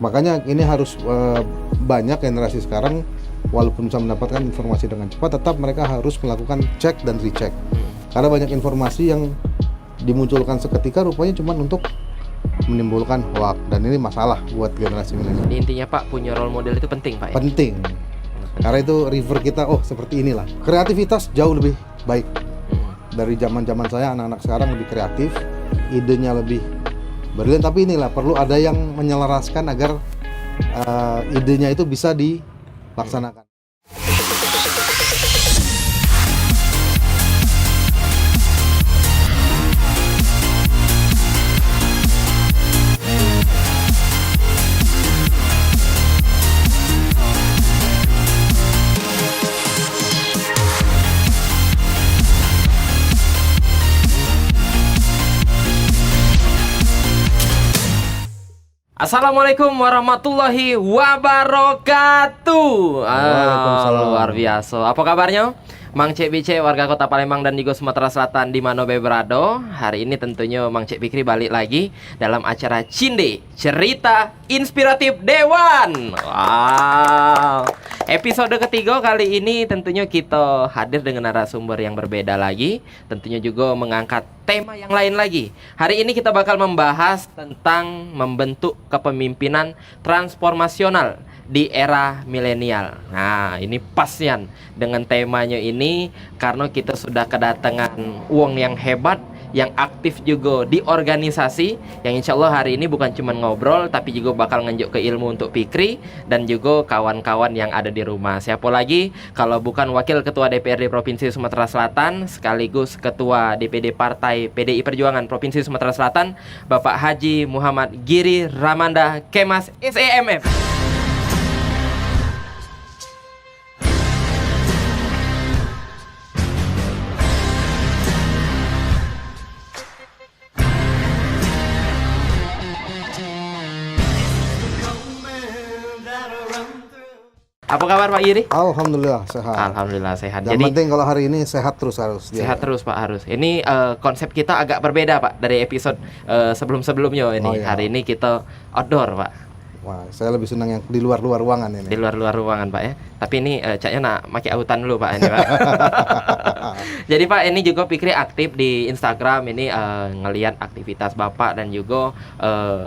Makanya ini harus banyak generasi sekarang walaupun bisa mendapatkan informasi dengan cepat, tetap mereka harus melakukan cek dan recheck. Karena banyak informasi yang dimunculkan seketika rupanya cuma untuk menimbulkan hoax, dan ini masalah buat generasi milenial. Intinya Pak, punya role model itu penting Pak ya? Penting. Karena itu river kita, seperti inilah. Kreativitas jauh lebih baik. Dari zaman-zaman saya, anak-anak sekarang lebih kreatif, idenya lebih brilian, tapi inilah perlu ada yang menyelaraskan agar idenya itu bisa dilaksanakan. Assalamualaikum warahmatullahi wabarakatuh. Waalaikumsalam. Luar biasa. Apa kabarnya? Mang Cek Bice, warga kota Palembang dan juga Sumatera Selatan di mana berado. Hari ini tentunya Mang Cek Bikri balik lagi dalam acara Cinde, cerita inspiratif Dewan. Wow. Episode ketiga kali ini tentunya kita hadir dengan narasumber yang berbeda lagi. Tentunya juga mengangkat tema yang lain lagi. Hari ini kita bakal membahas tentang membentuk kepemimpinan transformasional di era milenial. Nah, ini pasnya dengan temanya ini karena kita sudah kedatangan uang yang hebat, yang aktif juga di organisasi, yang insya Allah hari ini bukan cuma ngobrol tapi juga bakal ngenjuk ke ilmu untuk Fikri dan juga kawan-kawan yang ada di rumah. Siapa lagi kalau bukan Wakil Ketua DPRD Provinsi Sumatera Selatan sekaligus Ketua DPD Partai PDI Perjuangan Provinsi Sumatera Selatan, Bapak Haji Muhammad Giri Ramanda Kemas SEMM. Apa kabar Pak Giri? Alhamdulillah sehat. Alhamdulillah sehat. Yang penting kalau hari ini sehat terus harus. Sehat terus Pak harus. Ini konsep kita agak berbeda Pak dari episode sebelum-sebelumnya ini. Oh, iya. Hari ini kita outdoor Pak. Wah, saya lebih senang yang di luar ruangan ini. Di luar ruangan Pak ya. Tapi ini caknya nak pakai autan dulu Pak ini Pak. Jadi Pak ini juga Fikri aktif di Instagram ini ngelihat aktivitas Bapak dan juga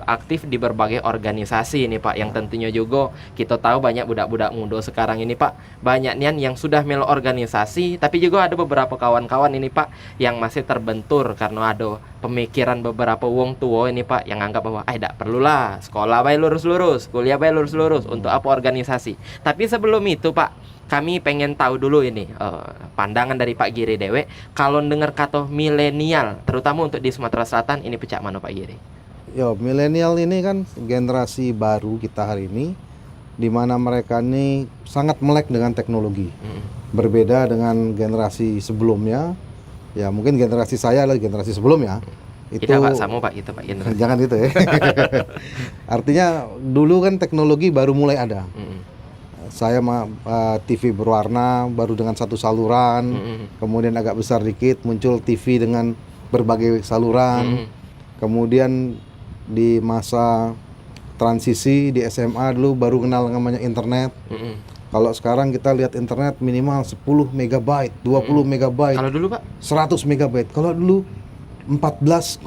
aktif di berbagai organisasi ini Pak, yang tentunya juga kita tahu banyak budak-budak muda sekarang ini Pak, banyak nian yang sudah melo organisasi, tapi juga ada beberapa kawan-kawan ini Pak yang masih terbentur karena ada pemikiran beberapa wong tua ini Pak yang anggap bahwa tidak perlulah sekolah bae lurus-lurus, kuliah bae lurus-lurus, untuk apa organisasi. Tapi sebelum itu Pak, kami pengen tahu dulu ini pandangan dari Pak Giri Dewe kalau dengar kata milenial, terutama untuk di Sumatera Selatan, ini pecah mana Pak Giri? Yo, milenial ini kan generasi baru kita hari ini, di mana mereka ini sangat melek dengan teknologi. Berbeda dengan generasi sebelumnya. Ya, mungkin generasi saya adalah generasi sebelumnya. Itu Kita Pak sama Pak kita Pak generasi. jangan itu ya. Artinya dulu kan teknologi baru mulai ada. Saya TV berwarna baru dengan satu saluran, kemudian agak besar dikit muncul TV dengan berbagai saluran. Kemudian di masa transisi di SMA dulu baru kenal namanya internet. Kalau sekarang kita lihat internet minimal 10 megabyte, 20 megabyte. Kalau dulu Pak? 100 megabyte. Kalau dulu 14,4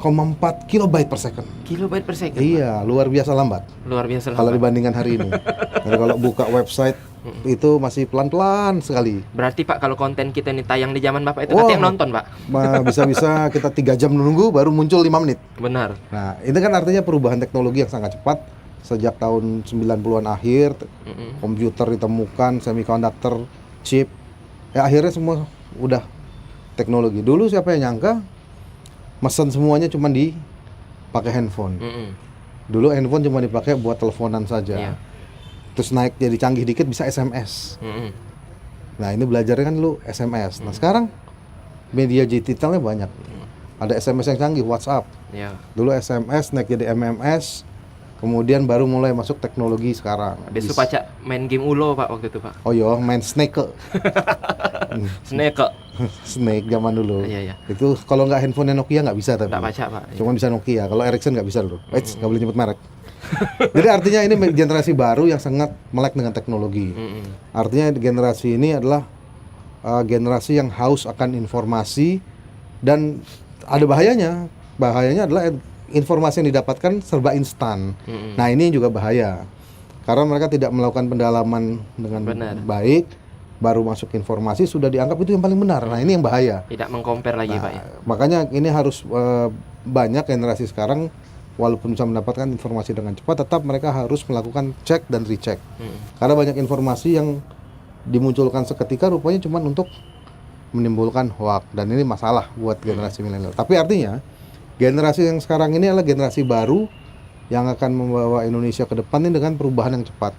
kilobyte per second. Kilobyte per second. Iya, luar biasa lambat. Luar biasa Kalau lambat. dibandingkan hari ini. Jadi kalau buka website itu masih pelan-pelan sekali. Berarti Pak kalau konten kita ini tayang di zaman Bapak itu Oh. nanti yang nonton Pak? Bisa-bisa kita 3 jam menunggu baru muncul 5 menit. Benar. Nah, itu kan artinya perubahan teknologi yang sangat cepat. Sejak tahun 90-an akhir, komputer ditemukan, semiconductor, chip. Ya akhirnya semua udah teknologi. Dulu siapa yang nyangka mesen semuanya cuma dipakai handphone. Dulu handphone cuma dipakai buat teleponan saja. Iya. Terus naik jadi canggih dikit bisa SMS. Nah, ini belajarnya kan lu SMS. Nah, sekarang media digitalnya banyak. Ada SMS yang canggih, WhatsApp. Ya. Dulu SMS naik jadi MMS. Kemudian baru mulai masuk teknologi sekarang. Besok Pak main game Ulo Pak waktu itu Pak. Oh iya, main Snake. Snake. Snake zaman dulu. Iya. Itu kalau nggak handphone Nokia nggak bisa tapi. Enggak baca Pak. Cuma bisa Nokia. Kalau Ericsson nggak bisa dulu. Nggak boleh nyebut merek. Jadi artinya ini generasi baru yang sangat melek dengan teknologi. Artinya generasi ini adalah generasi yang haus akan informasi dan ada bahayanya. Bahayanya adalah informasi yang didapatkan serba instan. Nah, ini juga bahaya. Karena mereka tidak melakukan pendalaman dengan baik, baru masuk informasi sudah dianggap itu yang paling benar. Nah, ini yang bahaya. Tidak mengcompare lagi, Pak ya. Makanya ini harus banyak generasi sekarang walaupun bisa mendapatkan informasi dengan cepat, tetap mereka harus melakukan cek dan recheck. Karena banyak informasi yang dimunculkan seketika rupanya cuma untuk menimbulkan hoak, dan ini masalah buat generasi milenial. Tapi artinya generasi yang sekarang ini adalah generasi baru yang akan membawa Indonesia ke depan ini dengan perubahan yang cepat.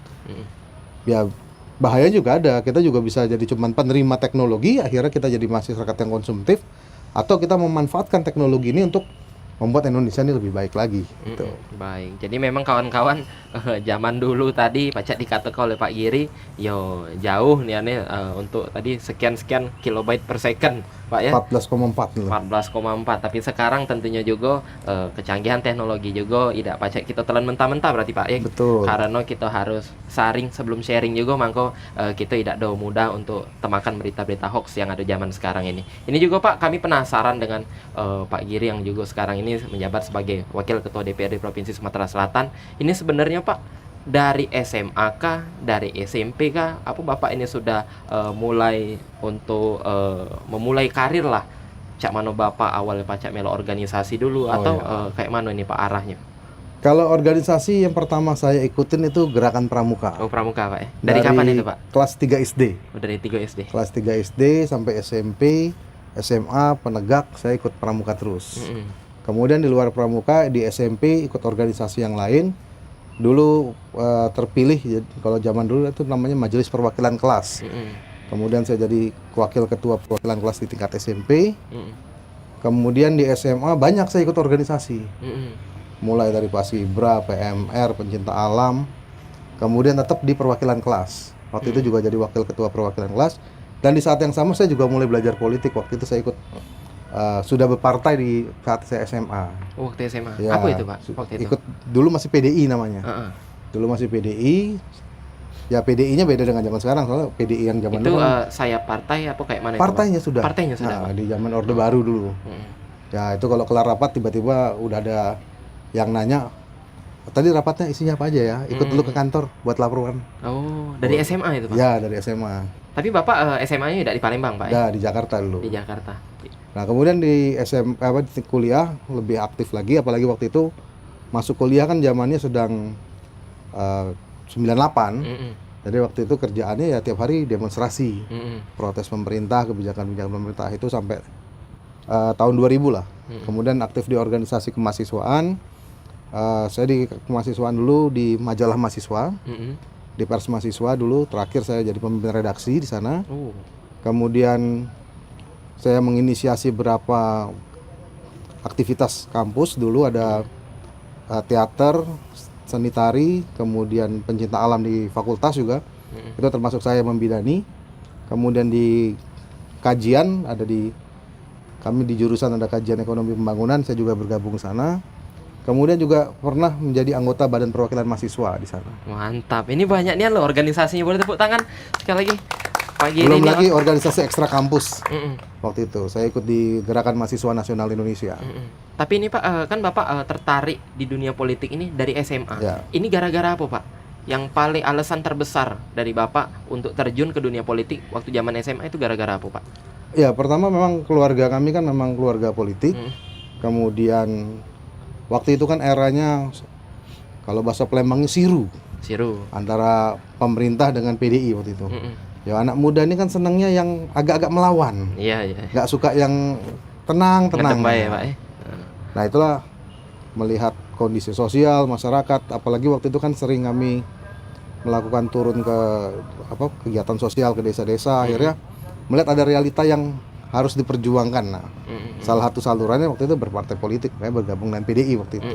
Ya bahaya juga ada, kita juga bisa jadi cuma penerima teknologi, akhirnya kita jadi masyarakat yang konsumtif, atau kita memanfaatkan teknologi ini untuk membuat Indonesia ini lebih baik lagi. Gitu. Baik, jadi memang kawan-kawan zaman dulu tadi Pak Cak dikatakan oleh Pak Giri, yo jauh nih aneh untuk tadi sekian-sekian kilobyte per second, Pak ya. 14,4 14,4. Tapi sekarang tentunya juga kecanggihan teknologi juga tidak Pak Cak kita telan mentah-mentah berarti Pak ya. Betul. Karena kita harus saring sebelum sharing juga, mangko kita tidak ada mudah untuk temakan berita-berita hoax yang ada zaman sekarang ini. Ini juga Pak, kami penasaran dengan Pak Giri yang juga sekarang ini menjabat sebagai Wakil Ketua DPRD Provinsi Sumatera Selatan. Ini sebenarnya Pak, dari SMA kah, dari SMP kah, apa Bapak ini sudah mulai untuk memulai karir lah? Cak mano Bapak awalnya Pak Cak melo organisasi dulu atau kayak mana ini Pak arahnya? Kalau organisasi yang pertama saya ikutin itu Gerakan Pramuka. Oh, Pramuka Pak ya. Dari kapan itu Pak? Kelas 3 SD. Oh, dari 3 SD. Kelas 3 SD sampai SMP, SMA, Penegak, saya ikut Pramuka terus. Kemudian di luar Pramuka, di SMP ikut organisasi yang lain. Dulu terpilih, kalau zaman dulu itu namanya Majelis Perwakilan Kelas. Kemudian saya jadi Wakil Ketua Perwakilan Kelas di tingkat SMP. Kemudian di SMA banyak saya ikut organisasi. Mulai dari Pasibra, PMR, Pencinta Alam. Kemudian tetap di perwakilan kelas. Waktu itu juga jadi Wakil Ketua Perwakilan Kelas. Dan di saat yang sama saya juga mulai belajar politik. Waktu itu saya ikut sudah berpartai di saat saya SMA. Oh, waktu SMA. Ya, apa itu Pak? Waktu itu. Ikut dulu masih PDI namanya. Dulu masih PDI. Ya PDI-nya beda dengan zaman sekarang, soalnya PDI yang zaman itu dulu saya partai apa kayak mana? partainya itu, sudah. Partainya sudah. Nah, di zaman Orde Baru dulu. Ya itu kalau kelar rapat tiba-tiba udah ada yang nanya, tadi rapatnya isinya apa aja ya? Ikut dulu ke kantor buat laporan. Oh, dari SMA itu Pak? Ya dari SMA. Tapi Bapak SMA-nya tidak di Palembang Pak? Ya di Jakarta dulu. Di Jakarta. Nah kemudian di di kuliah lebih aktif lagi, apalagi waktu itu masuk kuliah kan zamannya sedang 98. Jadi waktu itu kerjaannya ya tiap hari demonstrasi, protes pemerintah, kebijakan-kebijakan pemerintah itu sampai tahun 2000 lah. Kemudian aktif di organisasi kemahasiswaan. Saya di kemahasiswaan dulu di majalah mahasiswa, di Pers Mahasiswa dulu. Terakhir saya jadi pemimpin redaksi di sana. Kemudian saya menginisiasi beberapa aktivitas kampus. Dulu ada teater, seni tari, kemudian pencinta alam di fakultas juga. Itu termasuk saya membidani. Kemudian di kajian kami di jurusan ada kajian ekonomi pembangunan, saya juga bergabung ke sana. Kemudian juga pernah menjadi anggota Badan Perwakilan Mahasiswa di sana. Mantap. Ini banyak nih loh organisasinya, boleh tepuk tangan sekali lagi. Pagi Belum ini lagi organisasi ekstra kampus. Waktu itu saya ikut di Gerakan Mahasiswa Nasional Indonesia. Tapi ini Pak, kan Bapak tertarik di dunia politik ini dari SMA. Ya. Ini gara-gara apa Pak? Yang paling alasan terbesar dari Bapak untuk terjun ke dunia politik waktu zaman SMA itu gara-gara apa Pak? Ya pertama memang keluarga kami kan memang keluarga politik. Kemudian waktu itu kan eranya kalau bahasa Palembangnya siru antara pemerintah dengan PDI waktu itu. Ya anak muda ini kan senangnya yang agak-agak melawan. Iya. Nggak suka yang tenang. Ya, Pak, ya? Nah itulah melihat kondisi sosial masyarakat, apalagi waktu itu kan sering kami melakukan turun ke kegiatan sosial ke desa-desa, akhirnya melihat ada realita yang harus diperjuangkan. Nah, salah satu salurannya waktu itu berpartai politik, saya bergabung dengan PDI waktu itu.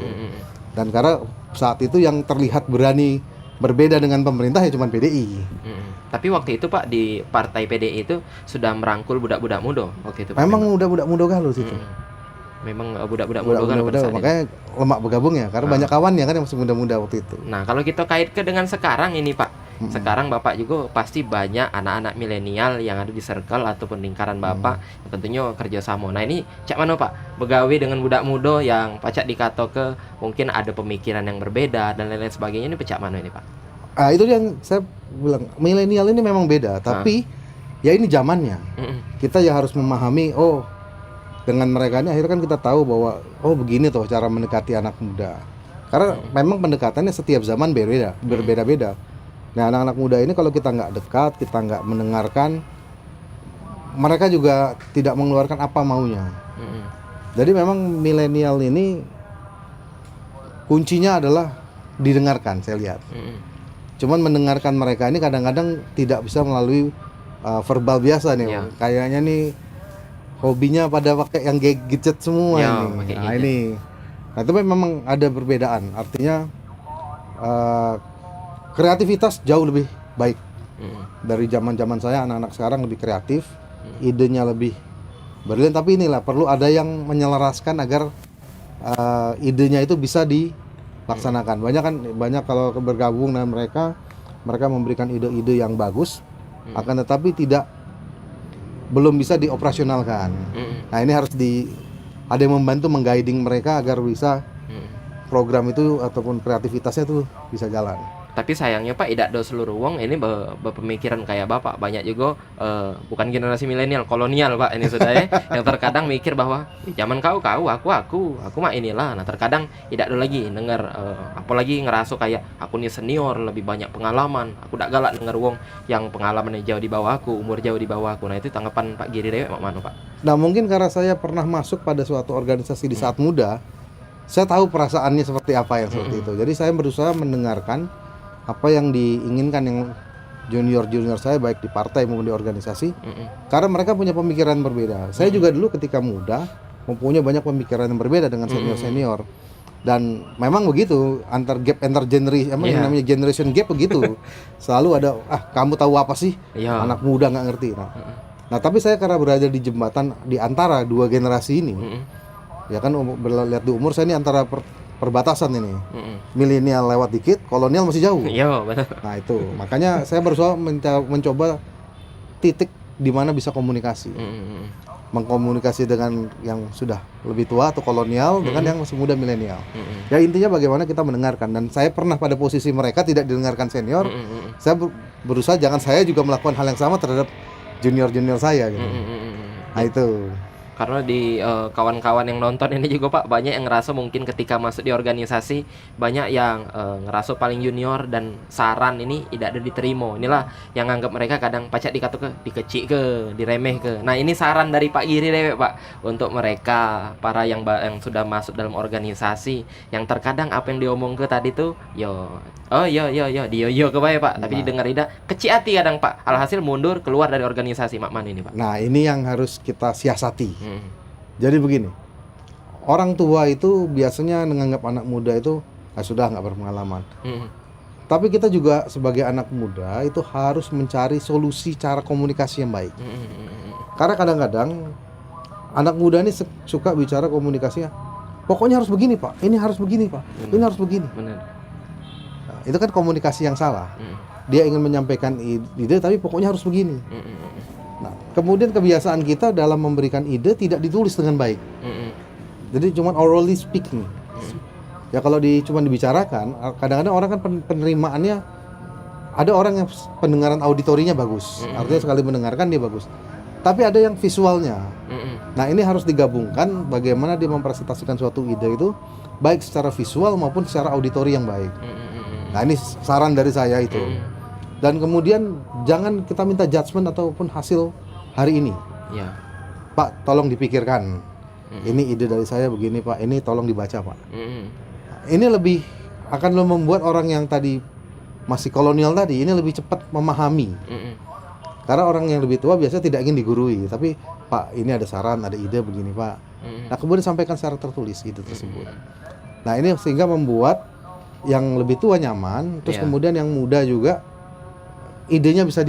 Dan karena saat itu yang terlihat berani berbeda dengan pemerintah ya cuma PDI. Tapi waktu itu Pak di partai PDI itu sudah merangkul budak-budak muda waktu itu Pak. Memang budak-budak muda galuh situ. Memang budak-budak muda kan pada saat itu. Makanya lemak bergabung ya, karena banyak kawannya kan yang masih muda-muda waktu itu. Nah, kalau kita kaitkan dengan sekarang ini Pak, sekarang Bapak juga pasti banyak anak-anak milenial yang ada di circle ataupun lingkaran Bapak yang tentunya kerjasama. Nah, ini cak mana Pak, begawe dengan budak muda yang pacak dikato ke mungkin ada pemikiran yang berbeda dan lain-lain sebagainya, ini pecak mana ini Pak? Itu yang saya bilang, milenial ini memang beda, tapi ya ini zamannya. Kita ya harus memahami, dengan mereka ini akhirnya kan kita tahu bahwa begini tuh cara mendekati anak muda. Karena memang pendekatannya setiap zaman berbeda-beda. Nah, anak-anak muda ini kalau kita nggak dekat, kita nggak mendengarkan, mereka juga tidak mengeluarkan apa maunya. Jadi memang milenial ini kuncinya adalah didengarkan, saya lihat. Cuman mendengarkan mereka ini kadang-kadang tidak bisa melalui verbal biasa nih. Kayaknya nih hobinya pada pakai yang gadget semua ini. Nah, ini. Nah, itu memang ada perbedaan. Artinya kreativitas jauh lebih baik. Dari zaman-zaman saya, anak-anak sekarang lebih kreatif, idenya lebih brilian, tapi inilah perlu ada yang menyelaraskan agar idenya itu bisa dilaksanakan. Banyak kalau bergabung dengan mereka memberikan ide-ide yang bagus, akan tetapi belum bisa dioperasionalkan. Nah, ini harus ada yang membantu mengguiding mereka agar bisa program itu ataupun kreativitasnya itu bisa jalan. Tapi sayangnya Pak, tidak ada seluruh wong ini berpemikiran kayak Bapak. Banyak juga bukan generasi milenial, kolonial Pak ini sudah ya, yang terkadang mikir bahwa zaman kau aku mah inilah. Nah, terkadang tidak ada lagi dengar apalagi ngerasa kayak aku nih senior, lebih banyak pengalaman. Aku tidak galak dengar wong yang pengalamannya jauh di bawah aku, umur jauh di bawah aku. Nah, itu tanggapan Pak Giri Dewek mana Pak? Nah, mungkin karena saya pernah masuk pada suatu organisasi di saat muda, saya tahu perasaannya seperti apa yang seperti itu. Jadi saya berusaha mendengarkan apa yang diinginkan yang junior saya baik di partai maupun di organisasi, karena mereka punya pemikiran berbeda. Saya juga dulu ketika muda mempunyai banyak pemikiran yang berbeda dengan senior, dan memang begitu antar generasi, yang namanya generation gap begitu. Selalu ada kamu tahu apa sih, anak muda nggak ngerti. Nah, tapi saya karena berada di jembatan di antara dua generasi ini, ya kan lihat di umur saya ini antara perbatasan ini. Milenial lewat dikit, kolonial masih jauh. Iya, betul. Nah, itu makanya saya berusaha mencoba titik di mana bisa komunikasi. Mengkomunikasi dengan yang sudah lebih tua atau kolonial dengan yang masih muda milenial. Ya, intinya bagaimana kita mendengarkan, dan saya pernah pada posisi mereka tidak didengarkan senior. Saya berusaha jangan saya juga melakukan hal yang sama terhadap junior saya gitu. Nah, itu. Karena di kawan-kawan yang nonton ini juga Pak, banyak yang ngerasa mungkin ketika masuk di organisasi banyak yang ngerasa paling junior dan saran ini tidak ada diterima. Inilah yang anggap mereka kadang pacak dikecik ke, diremeh ke. Nah, ini saran dari Pak Giri Dewek Pak untuk mereka para yang sudah masuk dalam organisasi, yang terkadang apa yang diomong ke tadi tuh yo ke baik Pak, tapi didengar tidak kecil hati kadang Pak, alhasil mundur keluar dari organisasi Mak Man ini Pak. Nah, ini yang harus kita siasati. Jadi begini, orang tua itu biasanya menganggap anak muda itu sudah nggak berpengalaman. Tapi kita juga sebagai anak muda itu harus mencari solusi cara komunikasi yang baik. Karena kadang-kadang anak muda ini suka bicara komunikasinya, pokoknya harus begini Pak, ini harus begini Pak, ini harus begini. Nah, itu kan komunikasi yang salah. Dia ingin menyampaikan ide, tapi pokoknya harus begini. Nah, kemudian kebiasaan kita dalam memberikan ide tidak ditulis dengan baik. Jadi cuma orally speaking. Ya, kalau cuma dibicarakan, kadang-kadang orang kan penerimaannya, ada orang yang pendengaran auditorinya bagus, artinya sekali mendengarkan dia bagus. Tapi ada yang visualnya. Nah, ini harus digabungkan bagaimana dia mempresentasikan suatu ide itu baik secara visual maupun secara auditori yang baik. Nah, ini saran dari saya itu. Dan kemudian jangan kita minta judgement ataupun hasil hari ini. Pak, tolong dipikirkan. Ini ide dari saya begini Pak, ini tolong dibaca Pak. Ini lebih akan membuat orang yang tadi masih kolonial tadi ini lebih cepat memahami. Karena orang yang lebih tua biasanya tidak ingin digurui, tapi Pak, ini ada saran, ada ide begini Pak. Nah, kemudian sampaikan secara tertulis ide tersebut. Nah, ini sehingga membuat yang lebih tua nyaman, terus kemudian yang muda juga idenya bisa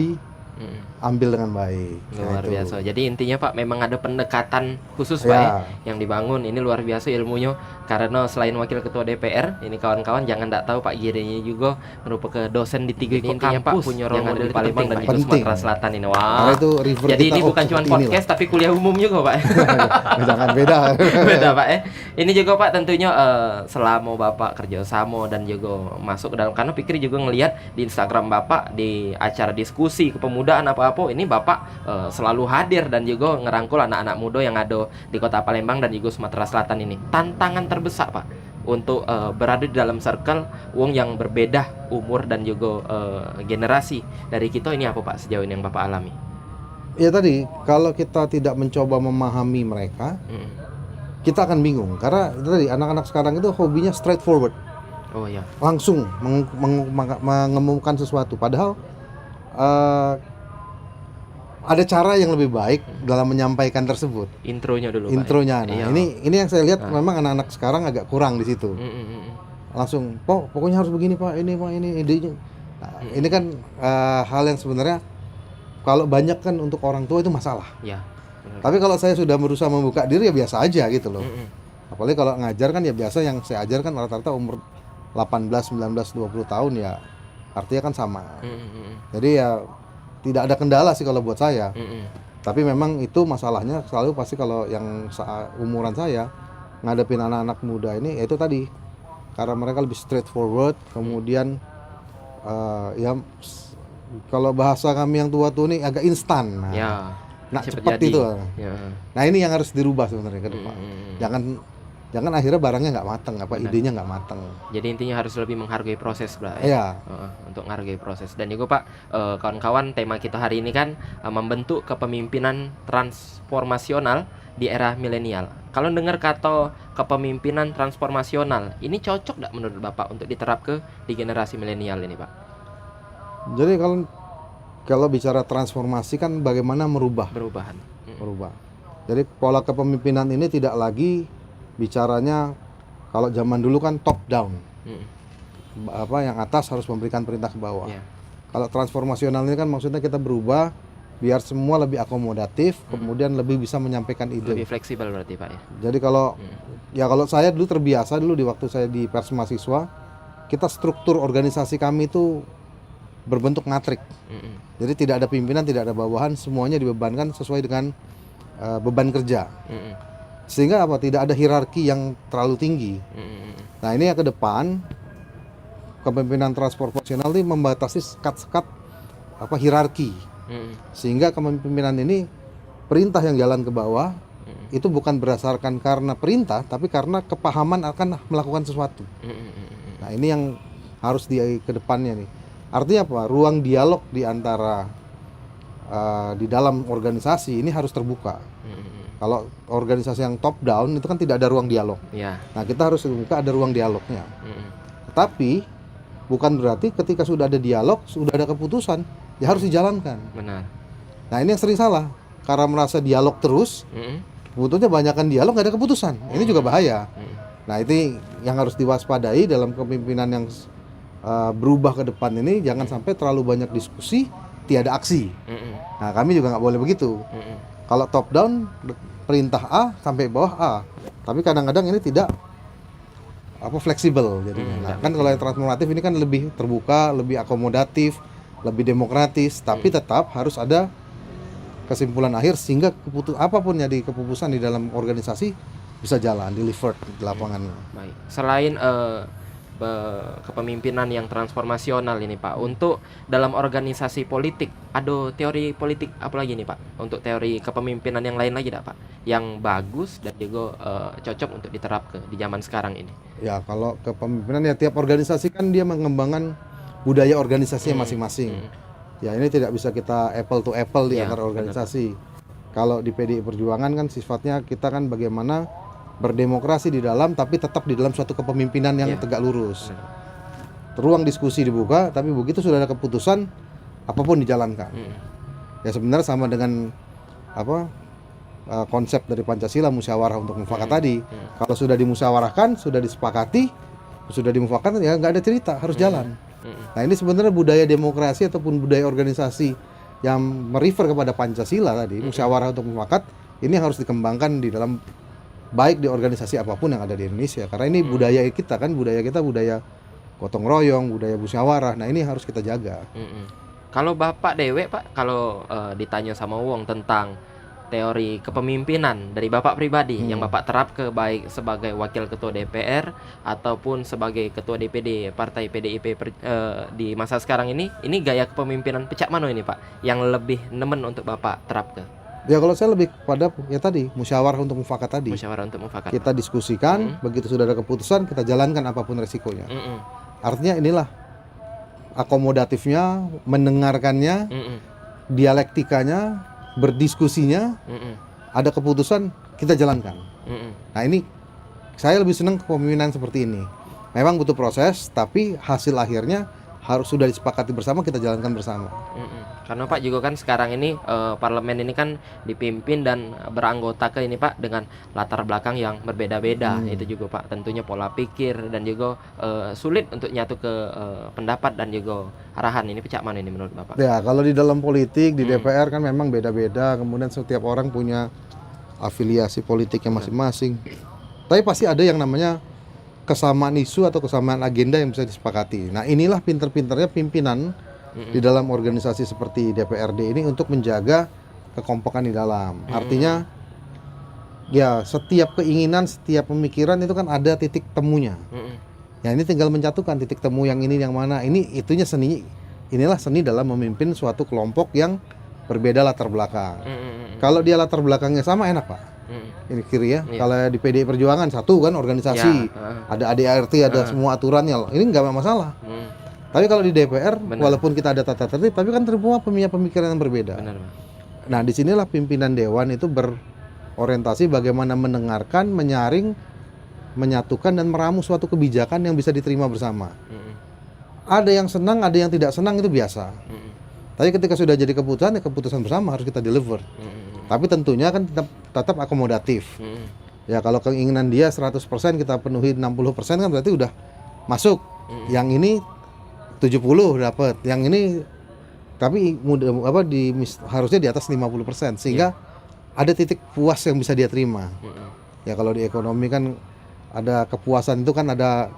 ambil dengan baik. Luar itu. biasa. Jadi intinya Pak memang ada pendekatan khusus Pak Ya. yang dibangun. Ini luar biasa ilmunya karena selain wakil ketua DPR, ini kawan-kawan jangan tak tahu Pak Giri ini juga merupakan dosen di 3 intinya Pak punya role model di Palembang dan juga penting. Sumatera Selatan ini. Karena Wah. itu river Jadi kita, ini bukan cuma seperti podcast tapi kuliah umum juga Pak. Jangan beda. Beda Pak ya. Ini juga Pak tentunya selama Bapak kerja sama dan juga masuk ke dalam, karena Fikri juga ngelihat di Instagram Bapak di acara diskusi kepemudaan apa-apa ini Bapak selalu hadir dan juga ngerangkul anak-anak muda yang ada di Kota Palembang dan juga Sumatera Selatan ini. Tantangan terbesar Pak untuk berada di dalam circle wong yang berbeda umur dan juga generasi dari kita ini apa Pak sejauh ini yang Bapak alami? Ya tadi, kalau kita tidak mencoba memahami mereka, kita akan bingung. Karena itu tadi, anak-anak sekarang itu hobinya straightforward, Oh ya. langsung mengemukakan sesuatu. Padahal ada cara yang lebih baik dalam menyampaikan tersebut. Intronya dulu Intronya. Pak. Nah, Iya. ini yang saya lihat memang anak-anak sekarang agak kurang di situ. Langsung, pokoknya harus begini Pak, ini idenya. Nah, ini kan hal yang sebenarnya kalau banyak kan untuk orang tua itu masalah. Ya. Benar. Tapi kalau saya sudah berusaha membuka diri ya biasa aja gitu loh. Apalagi kalau ngajar kan ya biasa, yang saya ajar kan rata-rata umur 18, 19, 20 tahun ya. Artinya kan sama. Jadi ya tidak ada kendala sih kalau buat saya. Tapi memang itu masalahnya selalu pasti kalau yang umuran saya ngadepin anak-anak muda ini, yaitu tadi karena mereka lebih straightforward, kemudian ya kalau bahasa kami yang tua tuh nih agak instan. Nah, Ya. cepat itu. Ya. Nah ini yang harus dirubah sebenarnya ke depan. Jangan akhirnya barangnya nggak mateng, idenya nggak mateng. Jadi intinya harus lebih menghargai proses, Bro. Iya. Untuk menghargai proses. Dan juga Pak, kawan-kawan, tema kita hari ini kan membentuk kepemimpinan transformasional di era milenial. Kalau dengar kata kepemimpinan transformasional, ini cocok nggak menurut Bapak untuk diterap di generasi milenial ini, Pak? Jadi kalau bicara transformasi kan bagaimana merubah. Jadi pola kepemimpinan ini tidak lagi bicaranya kalau zaman dulu kan top down. Yang atas harus memberikan perintah ke bawah. Yeah. Kalau transformasional ini kan maksudnya kita berubah biar semua lebih akomodatif, kemudian lebih bisa menyampaikan ide. Lebih fleksibel berarti Pak ya. Jadi kalau saya dulu terbiasa di waktu saya di Pers Mahasiswa, kita struktur organisasi kami itu berbentuk matrik. Jadi tidak ada pimpinan, tidak ada bawahan, semuanya dibebankan sesuai dengan beban kerja. Sehingga tidak ada hierarki yang terlalu tinggi. Nah ini yang ke depan kepemimpinan transformasional ini membatasi sekat-sekat hierarki. Sehingga kepemimpinan ini perintah yang jalan ke bawah itu bukan berdasarkan karena perintah, tapi karena kepahaman akan melakukan sesuatu. Nah ini yang harus ke depannya nih. Artinya apa? Ruang dialog di antara di dalam organisasi ini harus terbuka. Kalau organisasi yang top down itu kan tidak ada ruang dialog. Yeah. Nah kita harus terbuka, ada ruang dialognya. Tetapi bukan berarti ketika sudah ada dialog, sudah ada keputusan, ya harus dijalankan. Benar. Nah ini yang sering salah, karena merasa dialog terus, sebetulnya banyakkan dialog nggak ada keputusan. Ini juga bahaya. Nah itu yang harus diwaspadai dalam kepemimpinan yang berubah ke depan ini. Jangan sampai terlalu banyak diskusi, tiada aksi. Nah kami juga nggak boleh begitu. Kalau top down perintah A sampai bawah A, tapi kadang-kadang ini tidak fleksibel jadinya. Nah, kan kalau yang transformatif ini kan lebih terbuka, lebih akomodatif, lebih demokratis, tapi tetap harus ada kesimpulan akhir sehingga apapun jadi keputusan di dalam organisasi bisa jalan, delivered di lapangan. Baik. Selain kepemimpinan yang transformasional ini Pak, untuk dalam organisasi politik ada teori politik apa lagi nih Pak? Untuk teori kepemimpinan yang lain lagi Pak? Yang bagus dan juga cocok untuk diterapkan di zaman sekarang ini. Ya kalau kepemimpinan ya tiap organisasi kan dia mengembangkan budaya organisasinya masing-masing. Ya ini tidak bisa kita apple to apple di antara organisasi. Kalau di PDI Perjuangan kan sifatnya kita kan bagaimana berdemokrasi di dalam, tapi tetap di dalam suatu kepemimpinan yang tegak lurus. Ruang diskusi dibuka, tapi begitu sudah ada keputusan, apapun dijalankan. Ya sebenarnya sama dengan konsep dari Pancasila, musyawarah untuk mufakat tadi. Kalau sudah dimusyawarahkan, sudah disepakati, sudah dimufakat, ya nggak ada cerita, harus jalan. Nah ini sebenarnya budaya demokrasi ataupun budaya organisasi yang merefer kepada Pancasila tadi, musyawarah untuk mufakat, ini harus dikembangkan di dalam baik di organisasi apapun yang ada di Indonesia. Karena ini budaya kita kan, budaya gotong royong, budaya musyawarah. Nah, ini harus kita jaga. Kalau Bapak Dewe Pak, kalau ditanya sama Wong tentang teori kepemimpinan dari Bapak pribadi yang Bapak terap ke baik sebagai wakil ketua DPR ataupun sebagai ketua DPD Partai PDIP di masa sekarang ini gaya kepemimpinan pecak mano ini Pak yang lebih nemen untuk Bapak terap ke? Ya kalau saya lebih pada ya tadi musyawarah untuk mufakat tadi. Musyawarah untuk mufakat. Kita diskusikan, begitu sudah ada keputusan kita jalankan apapun resikonya. Artinya inilah akomodatifnya, mendengarkannya, dialektikanya, berdiskusinya, ada keputusan kita jalankan. Nah ini saya lebih senang kepemimpinan seperti ini. Memang butuh proses, tapi hasil akhirnya harus sudah disepakati bersama, kita jalankan bersama. Karena Pak juga kan sekarang ini parlemen ini kan dipimpin dan beranggota ke ini Pak dengan latar belakang yang berbeda-beda. Itu juga Pak tentunya pola pikir dan juga sulit untuk nyatu ke pendapat dan juga arahan. Ini pecah mana ini menurut Bapak? Ya kalau di dalam politik di DPR kan memang beda-beda. Kemudian setiap orang punya afiliasi politiknya masing-masing. Tapi pasti ada yang namanya kesamaan isu atau kesamaan agenda yang bisa disepakati. Nah inilah pinter-pinternya pimpinan di dalam organisasi seperti DPRD ini untuk menjaga kekompakan di dalam. Artinya ya setiap keinginan, setiap pemikiran itu kan ada titik temunya. Ya ini tinggal mencatukan titik temu yang ini yang mana. Ini itunya seni. Inilah seni dalam memimpin suatu kelompok yang berbeda latar belakang. Kalau dia latar belakangnya sama enak Pak. Ini kiri ya. Kalau di PDI Perjuangan satu kan organisasi, ada ADART, ada semua aturannya. Ini nggak masalah. Tapi kalau di DPR, walaupun kita ada tata tertib, tapi kan semua punya pemikiran yang berbeda. Nah, disinilah pimpinan dewan itu berorientasi bagaimana mendengarkan, menyaring, menyatukan dan meramu suatu kebijakan yang bisa diterima bersama. Ada yang senang, ada yang tidak senang, itu biasa. Tapi ketika sudah jadi keputusan, ya keputusan bersama harus kita deliver. Tapi tentunya kan tetap akomodatif. Ya kalau keinginan dia 100% kita penuhi 60% kan berarti udah masuk. Yang ini 70 dapat, yang ini tapi harusnya di atas 50% sehingga ada titik puas yang bisa dia terima. Ya kalau di ekonomi kan ada kepuasan itu kan ada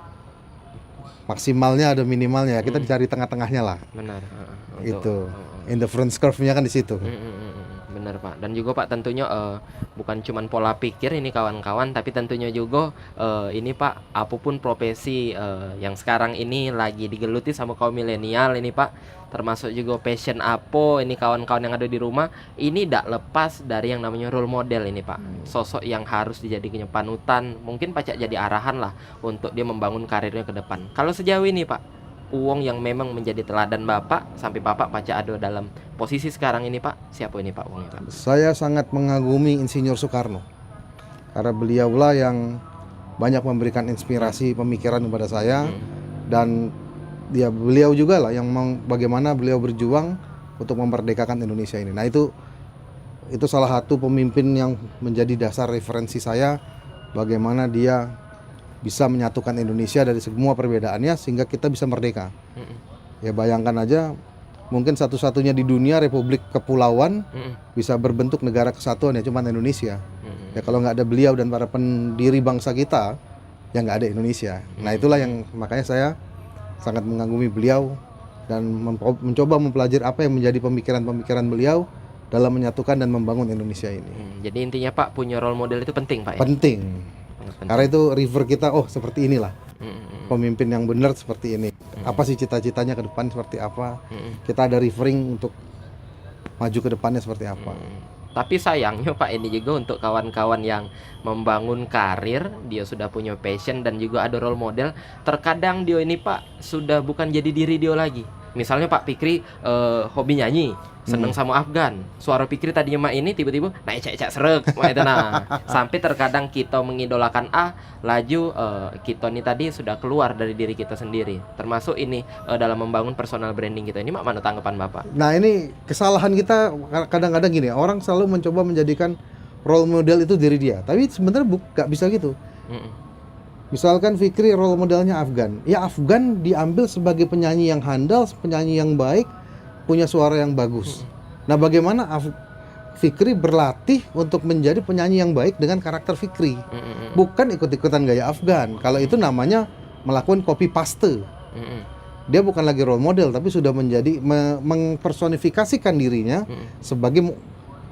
maksimalnya, ada minimalnya. Kita dicari tengah-tengahnya lah. Benar. Itu indifference curve-nya kan di situ. Benar Pak. Dan juga Pak tentunya bukan cuman pola pikir ini kawan-kawan, tapi tentunya juga ini Pak apapun profesi yang sekarang ini lagi digeluti sama kaum milenial ini Pak, termasuk juga passion apa ini kawan-kawan yang ada di rumah, ini tidak lepas dari yang namanya role model ini Pak. Sosok yang harus dijadikan panutan, mungkin pacak jadi arahan lah untuk dia membangun karirnya ke depan. Kalau sejauh ini Pak, uang yang memang menjadi teladan Bapak sampai Bapak pacak ada dalam posisi sekarang ini Pak, siapa ini Pak uangnya Pak? Saya sangat mengagumi Insinyur Soekarno karena beliaulah yang banyak memberikan inspirasi pemikiran kepada saya. Dan ya beliau juga lah yang bagaimana beliau berjuang untuk memerdekakan Indonesia ini. Nah itu salah satu pemimpin yang menjadi dasar referensi saya, bagaimana dia bisa menyatukan Indonesia dari semua perbedaannya sehingga kita bisa merdeka. Ya bayangkan aja, mungkin satu-satunya di dunia republik kepulauan bisa berbentuk negara kesatuan ya cuman Indonesia. Ya kalau nggak ada beliau dan para pendiri bangsa kita, ya nggak ada Indonesia. Nah itulah yang makanya saya sangat mengagumi beliau dan mencoba mempelajari apa yang menjadi pemikiran-pemikiran beliau dalam menyatukan dan membangun Indonesia ini. Jadi intinya Pak punya role model itu penting Pak ya? Penting. Karena itu river kita, seperti inilah pemimpin yang benar seperti ini. Apa sih cita-citanya ke depan seperti apa? Kita ada referring untuk maju ke depannya seperti apa. Tapi sayangnya Pak ini juga untuk kawan-kawan yang membangun karir, dia sudah punya passion dan juga ada role model, terkadang dia ini Pak sudah bukan jadi diri dia lagi. Misalnya Pak Fikri hobi nyanyi, seneng sama Afgan. Suara Fikri tadinya mah ini tiba-tiba naik cek-cek serek, itu nah. Sampai terkadang kita mengidolakan laju kita ini tadi sudah keluar dari diri kita sendiri. Termasuk ini dalam membangun personal branding kita. Ini mana tanggapan Bapak? Nah, ini kesalahan kita kadang-kadang gini, orang selalu mencoba menjadikan role model itu diri dia. Tapi sebenarnya gak bisa gitu. Misalkan Fikri role modelnya Afgan. Ya Afgan diambil sebagai penyanyi yang handal, penyanyi yang baik, punya suara yang bagus. Nah, bagaimana Fikri berlatih untuk menjadi penyanyi yang baik dengan karakter Fikri, bukan ikut-ikutan gaya Afgan. Kalau itu namanya melakukan copy paste. Dia bukan lagi role model, tapi sudah menjadi mempersonifikasikan dirinya sebagai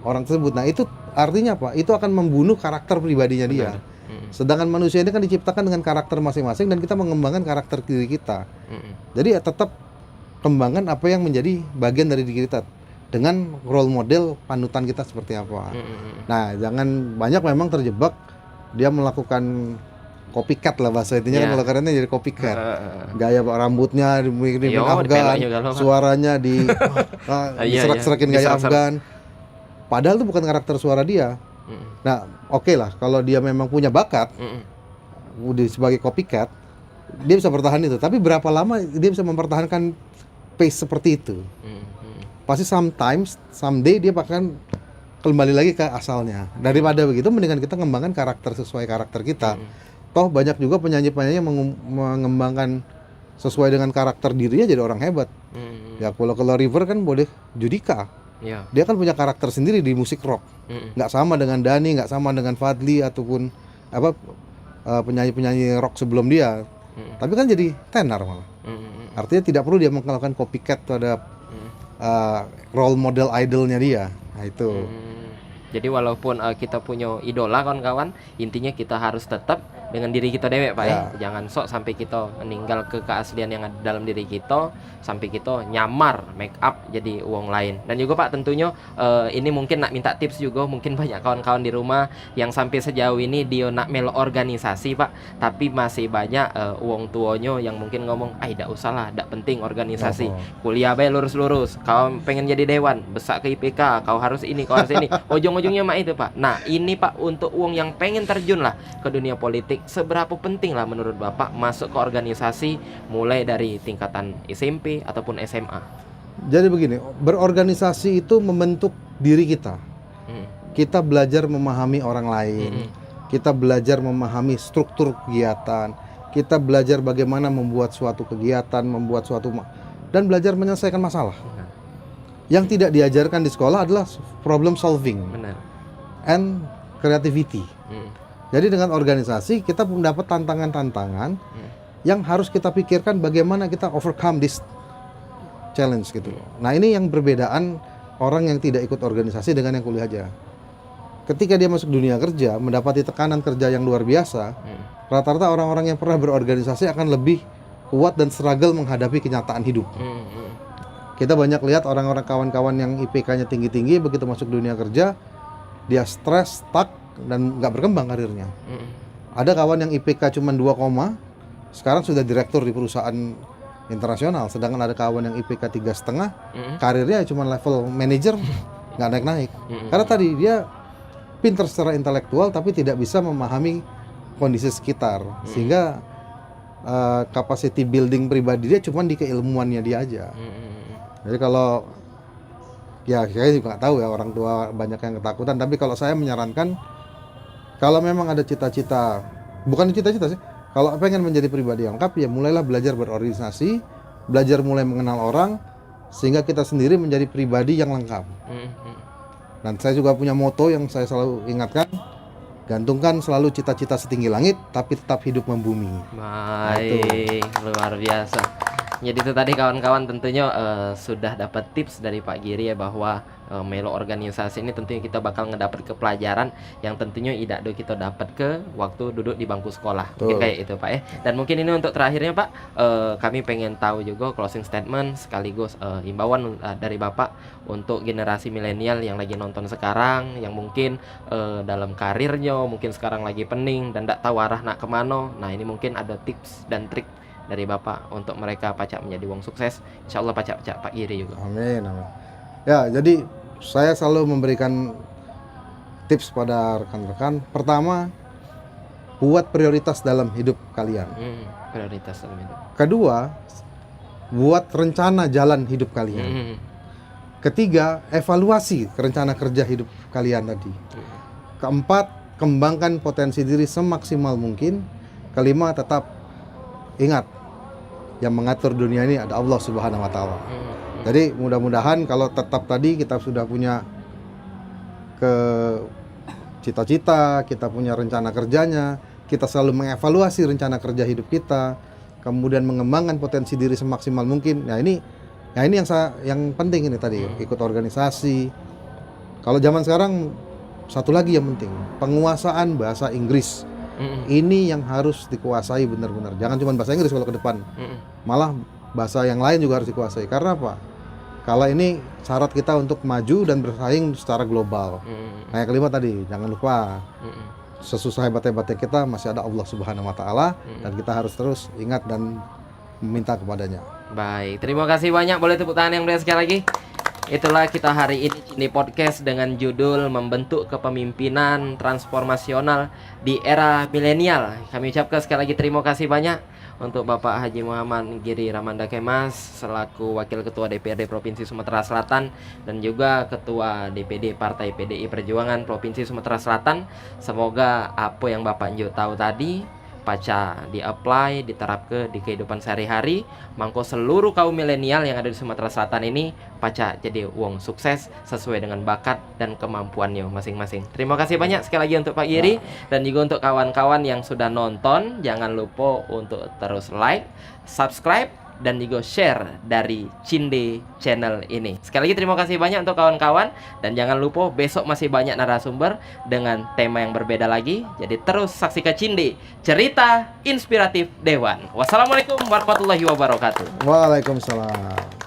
orang tersebut. Nah, itu artinya apa? Itu akan membunuh karakter pribadinya dia. Sedangkan manusia ini kan diciptakan dengan karakter masing-masing dan kita mengembangkan karakter diri kita. Jadi ya tetap kembangkan apa yang menjadi bagian dari diri kita dengan role model panutan kita seperti apa. Nah, jangan banyak memang terjebak dia melakukan copycat lah bahasa intinya kan, kalau kerennya jadi copycat. Gaya rambutnya di Afgan, suaranya di serak-serakin gaya Afgan. Padahal itu bukan karakter suara dia. Nah, oke lah kalau dia memang punya bakat sebagai copycat, dia bisa bertahan itu. Tapi berapa lama dia bisa mempertahankan pace seperti itu? Pasti someday dia bahkan kembali lagi ke asalnya. Daripada begitu, mendingan kita mengembangkan karakter sesuai karakter kita. Toh banyak juga penyanyi-penyanyi yang mengembangkan sesuai dengan karakter dirinya jadi orang hebat. Ya kalau River kan boleh Judika. Dia kan punya karakter sendiri di musik rock. Nggak sama dengan Dhani, nggak sama dengan Fadly ataupun penyanyi-penyanyi rock sebelum dia. Tapi kan jadi tenar malah. Artinya tidak perlu dia melakukan copycat terhadap role model idolnya dia. Nah itu. Jadi walaupun kita punya idola kawan-kawan, intinya kita harus tetap dengan diri kita dewek Pak ya. Jangan sok sampai kita meninggal ke keaslian yang ada dalam diri kita, sampai kita nyamar make up jadi uang lain. Dan juga Pak tentunya ini mungkin nak minta tips juga, mungkin banyak kawan-kawan di rumah yang sampai sejauh ini dia nak melo organisasi Pak, tapi masih banyak uang tuanya yang mungkin ngomong, tidak usah lah, tidak penting organisasi, kuliah bae lurus-lurus, kau pengen jadi dewan, besak ke IPK, kau harus ini, kau harus ini, ujung-ujungnya mak itu Pak. Nah ini Pak, untuk uang yang pengen terjun lah ke dunia politik, seberapa penting lah menurut Bapak masuk ke organisasi mulai dari tingkatan SMP ataupun SMA? Jadi begini, berorganisasi itu membentuk diri kita. Kita belajar memahami orang lain, kita belajar memahami struktur kegiatan, kita belajar bagaimana membuat suatu kegiatan, dan belajar menyelesaikan masalah. Yang tidak diajarkan di sekolah adalah problem solving and creativity. Jadi dengan organisasi kita mendapat tantangan-tantangan yang harus kita pikirkan bagaimana kita overcome this challenge gitu loh. Nah ini yang perbedaan orang yang tidak ikut organisasi dengan yang kuliah aja. Ketika dia masuk dunia kerja, mendapati tekanan kerja yang luar biasa, rata-rata orang-orang yang pernah berorganisasi akan lebih kuat dan struggle menghadapi kenyataan hidup. Kita banyak lihat orang-orang kawan-kawan yang IPK-nya tinggi-tinggi, begitu masuk dunia kerja, dia stres, stuck, dan nggak berkembang karirnya. Ada kawan yang IPK cuma 2, sekarang sudah direktur di perusahaan internasional. Sedangkan ada kawan yang IPK 3,5, karirnya cuma level manager, nggak naik-naik. Karena tadi dia pintar secara intelektual, tapi tidak bisa memahami kondisi sekitar. Sehingga capacity building pribadi dia cuma di keilmuannya dia aja. Jadi kalau ya saya juga nggak tahu ya, orang tua banyak yang ketakutan. Tapi kalau saya menyarankan, kalau memang ada cita-cita, bukan cita-cita sih, kalau pengen menjadi pribadi yang lengkap, ya mulailah belajar berorganisasi, belajar mulai mengenal orang, sehingga kita sendiri menjadi pribadi yang lengkap. Dan saya juga punya moto yang saya selalu ingatkan, gantungkan selalu cita-cita setinggi langit, tapi tetap hidup membumi. Baik, luar biasa. Jadi itu tadi kawan-kawan tentunya sudah dapat tips dari Pak Giri ya, bahwa melo organisasi ini tentunya kita bakal ngedapat ke pelajaran yang tentunya tidak do kita dapat ke waktu duduk di bangku sekolah. Mungkin kayak itu Pak ya. Dan mungkin ini untuk terakhirnya Pak, kami pengen tahu juga closing statement sekaligus himbauan dari Bapak untuk generasi milenial yang lagi nonton sekarang, yang mungkin dalam karirnya mungkin sekarang lagi pening dan tidak tahu arah nak kemana. Nah ini mungkin ada tips dan trik dari Bapak untuk mereka pacak menjadi wong sukses. Insya Allah pacak-pacak Pak Giri juga. Amin, amin. Ya, jadi saya selalu memberikan tips pada rekan-rekan. Pertama, buat prioritas dalam hidup kalian. Prioritas dalam hidup. Kedua, buat rencana jalan hidup kalian. Ketiga, evaluasi rencana kerja hidup kalian tadi. Keempat, kembangkan potensi diri semaksimal mungkin. Kelima, tetap ingat, yang mengatur dunia ini ada Allah Subhanahu wa taala. Jadi mudah-mudahan kalau tetap tadi kita sudah punya ke cita-cita, kita punya rencana kerjanya, kita selalu mengevaluasi rencana kerja hidup kita, kemudian mengembangkan potensi diri semaksimal mungkin. Nah ini yang penting ini tadi, ikut organisasi. Kalau zaman sekarang satu lagi yang penting, penguasaan bahasa Inggris. Ini yang harus dikuasai benar-benar. Jangan cuma bahasa Inggris kalau ke depan. Malah bahasa yang lain juga harus dikuasai. Karena apa? Kalau ini syarat kita untuk maju dan bersaing secara global. Nah, yang kelima tadi, jangan lupa sesusah hebat-hebatnya kita masih ada Allah Subhanahu wa taala dan kita harus terus ingat dan meminta kepadanya. Baik, terima kasih banyak. Boleh tepuk tangan yang meriah sekali lagi. Itulah kita hari ini Cinde Podcast dengan judul Membentuk Kepemimpinan Transformasional di Era Milenial. Kami ucapkan sekali lagi terima kasih banyak untuk Bapak Haji Muhammad Giri Ramanda Kemas selaku Wakil Ketua DPRD Provinsi Sumatera Selatan dan juga Ketua DPD Partai PDI Perjuangan Provinsi Sumatera Selatan. Semoga apa yang Bapak Njo tahu tadi paca di-apply, diterapkan di kehidupan sehari-hari, mangko seluruh kaum milenial yang ada di Sumatera Selatan ini paca jadi wong sukses sesuai dengan bakat dan kemampuannya masing-masing. Terima kasih banyak sekali lagi untuk Pak Giri dan juga untuk kawan-kawan yang sudah nonton. Jangan lupa untuk terus like, subscribe dan juga share dari Cinde Channel ini. Sekali lagi terima kasih banyak untuk kawan-kawan dan jangan lupa besok masih banyak narasumber dengan tema yang berbeda lagi. Jadi terus saksikan Cinde, cerita inspiratif Dewan. Wassalamualaikum warahmatullahi wabarakatuh. Waalaikumsalam.